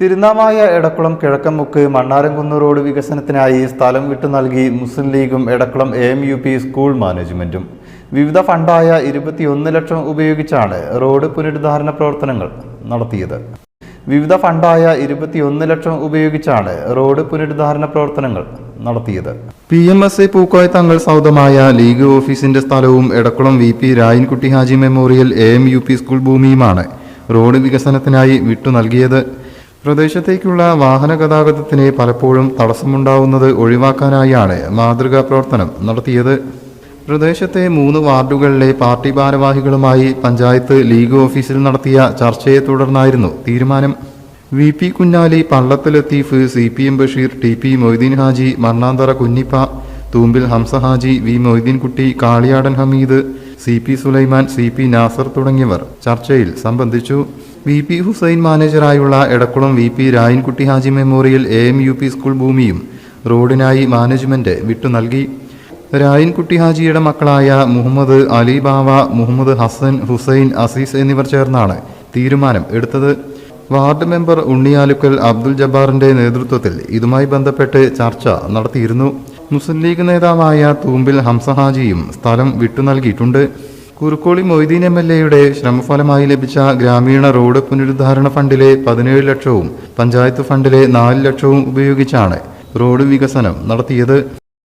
Thirunavaya Edakkulam കിഴക്കമുക്ക് മണ്ണാരംകുന്ന് road വികസനത്തിനായി സ്ഥലം വിട്ടു നൽകി മുസ്ലിം ലീഗും എടക്കുളം AMUP സ്കൂൾ മാനേജ്മെന്റും. വിവിധ ഫണ്ടായ 21 ലക്ഷം ഉപയോഗിച്ചാണ് റോഡ് പുനരുദ്ധാരണ പ്രവർത്തനങ്ങൾ നടത്തിയത്. PMSA പൂക്കോയ തങ്ങൾ സൗദമായ ലീഗ് ഓഫീസിന്റെ സ്ഥലവും Edakkulam VP Rayankutty Haji memorial AMUP school ഭൂമിയുമാണ് റോഡ് വികസനത്തിനായി വിട്ടു നൽകിയത്. പ്രദേശത്തേക്കുള്ള വാഹന ഗതാഗതത്തിന് പലപ്പോഴും തടസ്സമുണ്ടാവുന്നത് ഒഴിവാക്കാനായാണ് മാതൃകാ പ്രവർത്തനം നടത്തിയത്. പ്രദേശത്തെ 3 വാർഡുകളിലെ പാർട്ടി ഭാരവാഹികളുമായി പഞ്ചായത്ത് ലീഗ് ഓഫീസിൽ നടത്തിയ ചർച്ചയെ തുടർന്നായിരുന്നു തീരുമാനം. VP Kunjali, Pallath Latheef, CPM Basheer, TP Moideen Haji, മർണാന്തറ Kunhippa, Thoombil Hamza Haji, V Moideenkutty, Kaliyadan Hameed, CP Sulaiman, CP Nasar തുടങ്ങിയവർ ചർച്ചയിൽ സംബന്ധിച്ചു. VP ഹുസൈൻ മാനേജറായുള്ള Edakkulam VP Rayankutty Haji memorial AMUP school ഭൂമിയും റോഡിനായി മാനേജ്മെന്റ് വിട്ടു നൽകി. രായൻകുട്ടി ഹാജിയുടെ മക്കളായ മുഹമ്മദ് അലി ബാവ, മുഹമ്മദ് ഹസൻ, ഹുസൈൻ, അസീസ് എന്നിവർ ചേർന്നാണ് തീരുമാനം എടുത്തത്. വാർഡ് മെമ്പർ ഉണ്ണിയാലുക്കൽ അബ്ദുൽ ജബ്ബാറിന്റെ നേതൃത്വത്തിൽ ഇതുമായി ബന്ധപ്പെട്ട് ചർച്ച നടത്തിയിരുന്നു. മുസ്ലിം ലീഗ് നേതാവായ തൂമ്പിൽ ഹംസ ഹാജിയും സ്ഥലം വിട്ടു നൽകിയിട്ടുണ്ട്. കുറുക്കോളി മൊയ്തീൻ MLAയുടെ ശ്രമഫലമായി ലഭിച്ച ഗ്രാമീണ റോഡ് പുനരുദ്ധാരണ ഫണ്ടിലെ 17 ലക്ഷവും പഞ്ചായത്ത് ഫണ്ടിലെ 4 ലക്ഷവും ഉപയോഗിച്ചാണ് റോഡ് വികസനം നടത്തിയത്.